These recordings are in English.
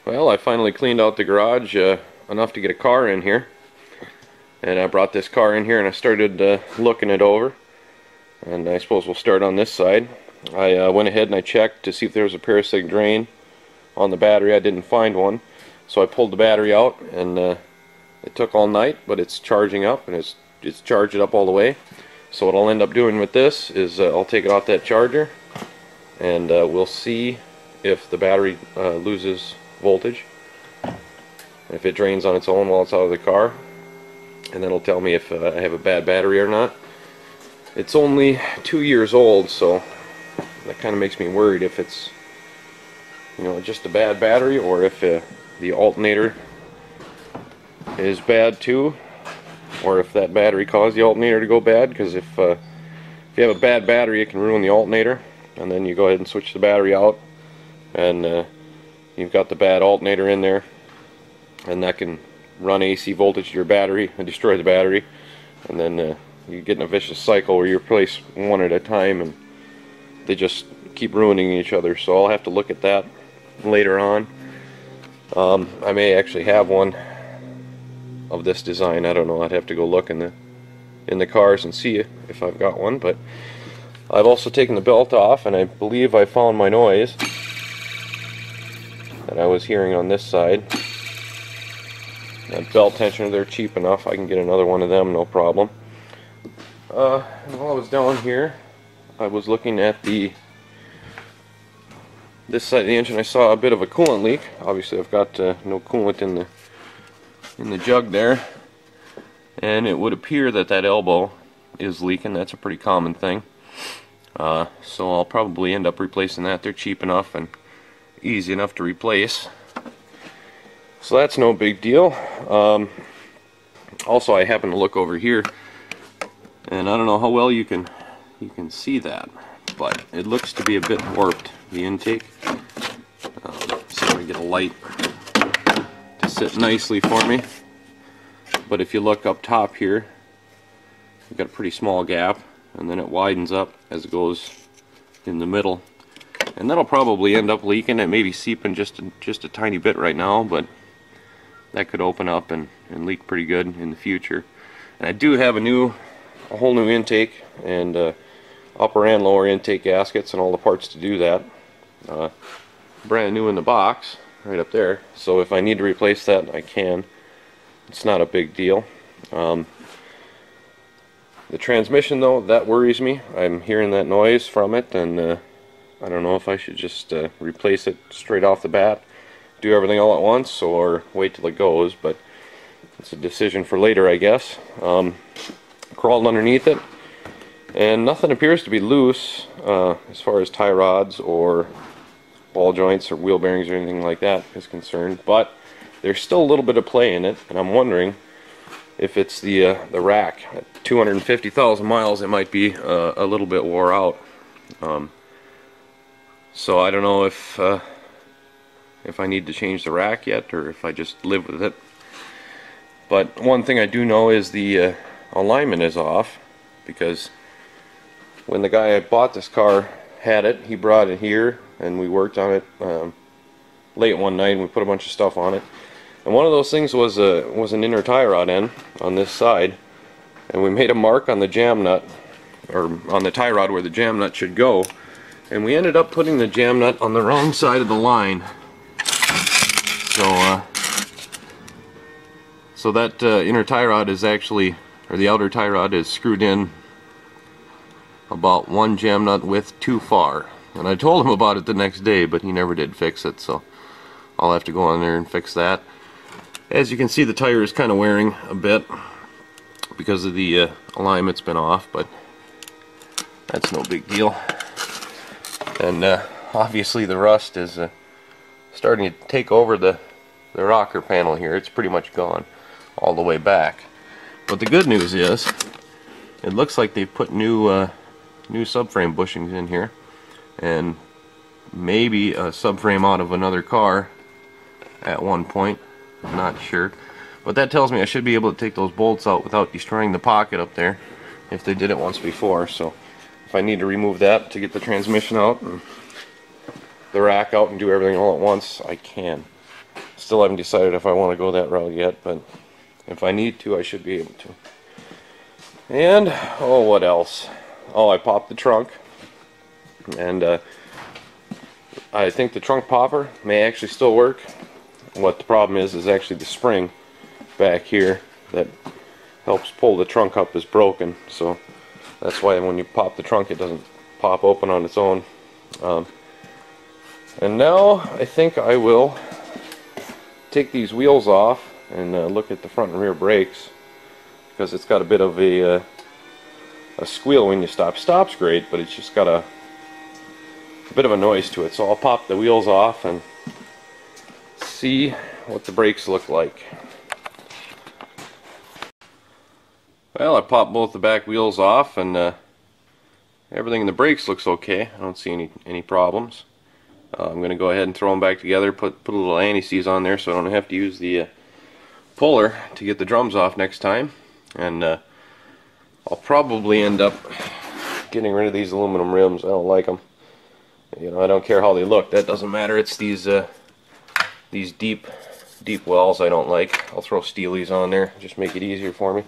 Well, I finally cleaned out the garage enough to get a car in here. And I brought this car in here and I started looking it over. And I suppose we'll start on this side. I went ahead and I checked to see if there was a parasitic drain on the battery. I didn't find one. So I pulled the battery out, and it took all night, but it's charging up, and it's charged it up all the way. So what I'll end up doing with this is I'll take it off that charger, and we'll see if the battery loses voltage, if it drains on its own while it's out of the car, and then it'll tell me if I have a bad battery or not. It's only 2 years old, so that kind of makes me worried if it's, you know, just a bad battery, or if the alternator is bad too, or if that battery caused the alternator to go bad. Because if you have a bad battery, it can ruin the alternator, and then you go ahead and switch the battery out, and you've got the bad alternator in there, and that can run AC voltage to your battery and destroy the battery, and then you get in a vicious cycle where you replace one at a time and they just keep ruining each other. So I'll have to look at that later on. I may actually have one of this design. I don't know. I'd have to go look in the cars and see if I've got one. But I've also taken the belt off, and I believe I found my noise that I was hearing on this side. That belt tensioner, they're cheap enough. I can get another one of them, no problem. And while I was down here, I was looking at this side of the engine. I saw a bit of a coolant leak. Obviously I've got no coolant in the jug there, and it would appear that elbow is leaking. That's a pretty common thing. So I'll probably end up replacing that. They're cheap enough and easy enough to replace, so that's no big deal. Also, I happen to look over here, and I don't know how well you can see that, but it looks to be a bit warped, the intake. So I'm going to get a light to sit nicely for me. But if you look up top here, you've got a pretty small gap, and then it widens up as it goes in the middle. And that'll probably end up leaking. It may be seeping just a tiny bit right now, but that could open up and leak pretty good in the future. And I do have a whole new intake, and upper and lower intake gaskets and all the parts to do that. Brand new in the box, right up there. So if I need to replace that, I can. It's not a big deal. The transmission, though, that worries me. I'm hearing that noise from it, and I don't know if I should just replace it straight off the bat, do everything all at once, or wait till it goes. But it's a decision for later, I guess. Crawled underneath it, and nothing appears to be loose as far as tie rods or ball joints or wheel bearings or anything like that is concerned, but there's still a little bit of play in it, and I'm wondering if it's the rack. At 250,000 miles, it might be a little bit wore out. So I don't know if I need to change the rack yet, or if I just live with it. But one thing I do know is the alignment is off, because when the guy I bought this car had it, he brought it here, and we worked on it late one night, and we put a bunch of stuff on it. And one of those things was an inner tie rod end on this side, and we made a mark on the jam nut, or on the tie rod where the jam nut should go, and we ended up putting the jam nut on the wrong side of the line. So that inner tie rod is actually, or the outer tie rod is screwed in about one jam nut width too far. And I told him about it the next day, but he never did fix it, so I'll have to go on there and fix that. As you can see, the tire is kind of wearing a bit because of the alignment's been off, but that's no big deal. And obviously the rust is starting to take over the rocker panel here. It's pretty much gone all the way back. But the good news is, it looks like they've put new subframe bushings in here, and maybe a subframe out of another car at one point. I'm not sure, but that tells me I should be able to take those bolts out without destroying the pocket up there, if they did it once before. So if I need to remove that to get the transmission out and the rack out and do everything all at once, I can. Still haven't decided if I want to go that route yet, but if I need to, I should be able to. And, oh, what else? Oh, I popped the trunk, and I think the trunk popper may actually still work. What the problem is actually the spring back here that helps pull the trunk up is broken, so that's why when you pop the trunk it doesn't pop open on its own. And now I think I will take these wheels off and look at the front and rear brakes, because it's got a bit of a squeal when you stop. Stops great, but it's just got a bit of a noise to it. So I'll pop the wheels off and see what the brakes look like. Well, I popped both the back wheels off, and everything in the brakes looks okay. I don't see any problems. I'm going to go ahead and throw them back together, put a little anti-seize on there so I don't have to use the puller to get the drums off next time. And I'll probably end up getting rid of these aluminum rims. I don't like them. You know, I don't care how they look. That doesn't matter. It's these deep wells I don't like. I'll throw steelies on there, just make it easier for me.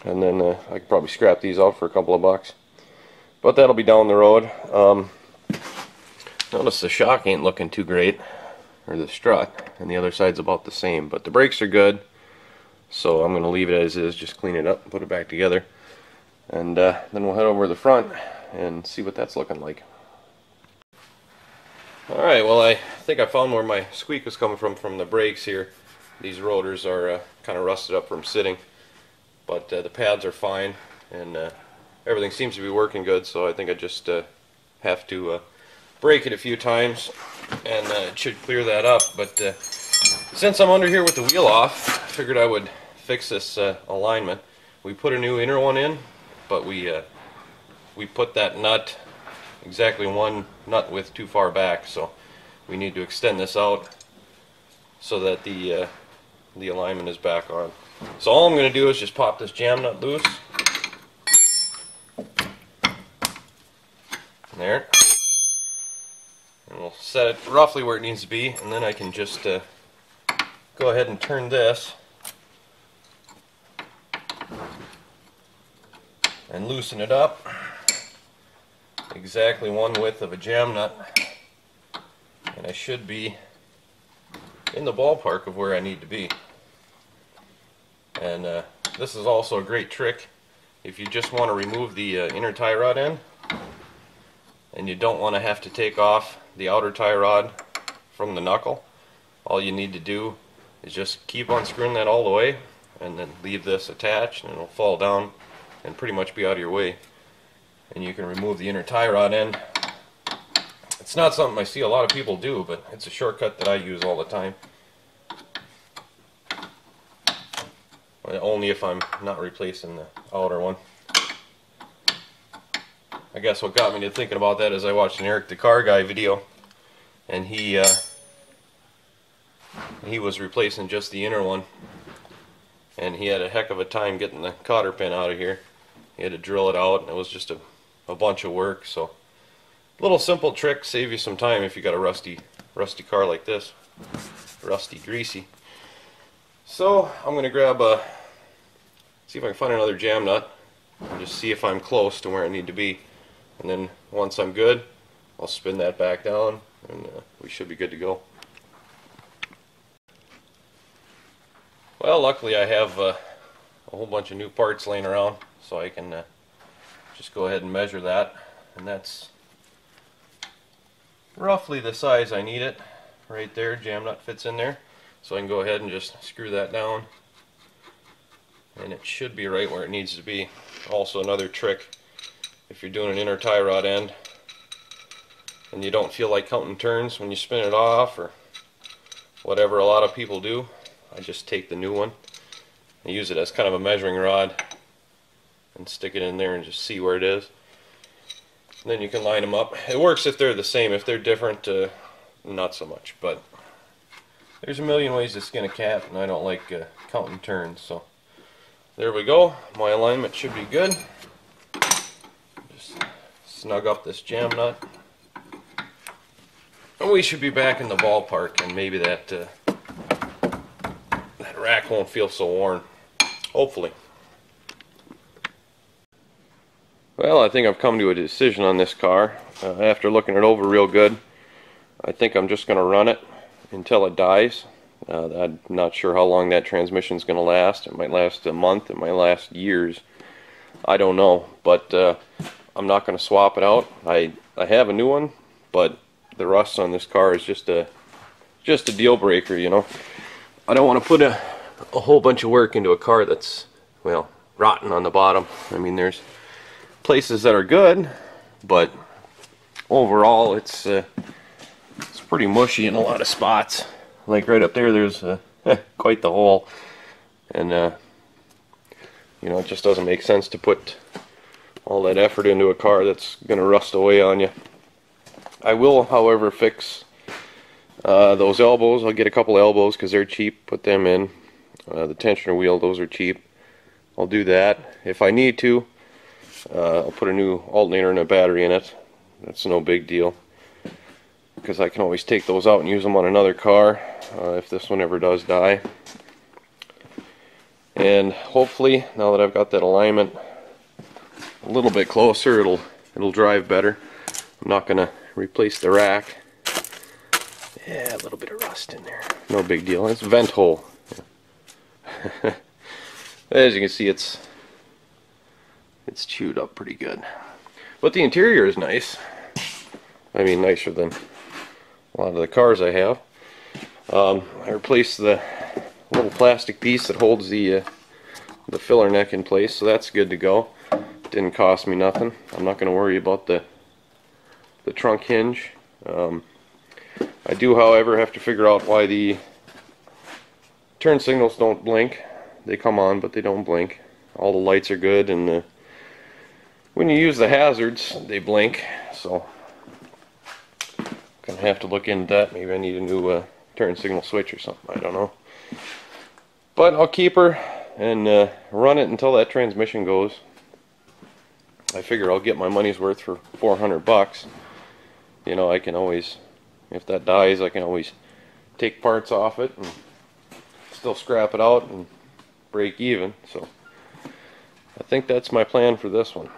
And then I could probably scrap these out for a couple of bucks. But that'll be down the road. Notice the shock ain't looking too great, or the strut, and the other side's about the same. But the brakes are good, so I'm going to leave it as is, just clean it up and put it back together. And then we'll head over to the front and see what that's looking like. Alright, well, I think I found where my squeak was coming from the brakes here. These rotors are kind of rusted up from sitting, but the pads are fine, and everything seems to be working good, so I think I just have to brake it a few times, and it should clear that up. But since I'm under here with the wheel off, I figured I would fix this alignment. We put a new inner one in, but we put that nut exactly one nut width too far back, so we need to extend this out so that the alignment is back on. So all I'm going to do is just pop this jam nut loose. There. And we'll set it roughly where it needs to be, and then I can just go ahead and turn this and loosen it up exactly one width of a jam nut, and I should be in the ballpark of where I need to be. And this is also a great trick if you just want to remove the inner tie rod end and you don't want to have to take off the outer tie rod from the knuckle. All you need to do is just keep unscrewing that all the way and then leave this attached, and it'll fall down and pretty much be out of your way. And you can remove the inner tie rod end. It's not something I see a lot of people do, but it's a shortcut that I use all the time. Only if I'm not replacing the outer one. I guess what got me to thinking about that is I watched an Eric the Car Guy video, and he was replacing just the inner one, and he had a heck of a time getting the cotter pin out of here. He had to drill it out, and it was just a bunch of work. So a little simple trick, save you some time if you got a rusty car like this, rusty, greasy. So I'm going to grab see if I can find another jam nut and just see if I'm close to where I need to be. And then once I'm good, I'll spin that back down, and we should be good to go. Well, luckily I have a whole bunch of new parts laying around, so I can just go ahead and measure that, and that's roughly the size I need it. Right there, jam nut fits in there, so I can go ahead and just screw that down, and it should be right where it needs to be. Also, another trick, if you're doing an inner tie rod end and you don't feel like counting turns when you spin it off or whatever a lot of people do, I just take the new one and use it as kind of a measuring rod and stick it in there and just see where it is. And then you can line them up. It works if they're the same. If they're different, not so much. But there's a million ways to skin a cat, and I don't like counting turns. So there we go. My alignment should be good. Just snug up this jam nut, and we should be back in the ballpark. And maybe that that rack won't feel so worn. Hopefully. Well, I think I've come to a decision on this car. After looking it over real good, I think I'm just going to run it until it dies. I'm not sure how long that transmission is going to last. It might last a month, it might last years. I don't know, but I'm not going to swap it out. I have a new one, but the rust on this car is just a deal breaker, you know. I don't want to put a whole bunch of work into a car that's, well, rotten on the bottom. I mean, there's places that are good, but overall it's pretty mushy in a lot of spots. Like right up there, there's quite the hole, and you know, it just doesn't make sense to put all that effort into a car that's gonna rust away on you. I will, however, fix those elbows. I'll get a couple elbows because they're cheap, put them in. The tensioner wheel, those are cheap. I'll do that. If I need to, I'll put a new alternator and a battery in it. That's no big deal, because I can always take those out and use them on another car if this one ever does die. And hopefully, now that I've got that alignment a little bit closer, it'll drive better. I'm not gonna replace the rack. Yeah, a little bit of rust in there. No big deal. It's a vent hole. As you can see, it's chewed up pretty good. But the interior is nice. I mean, nicer than a lot of the cars I have. I replaced the little plastic piece that holds the filler neck in place, so that's good to go. Didn't cost me nothing. I'm not going to worry about the trunk hinge. I do, however, have to figure out why the turn signals don't blink. They come on, but they don't blink. All the lights are good, and when you use the hazards, they blink. So gonna have to look into that. Maybe I need a new turn signal switch or something. I don't know. But I'll keep her and run it until that transmission goes. I figure I'll get my money's worth for 400 bucks. You know, I can always, if that dies, I can always take parts off it and still scrap it out and break even. So I think that's my plan for this one.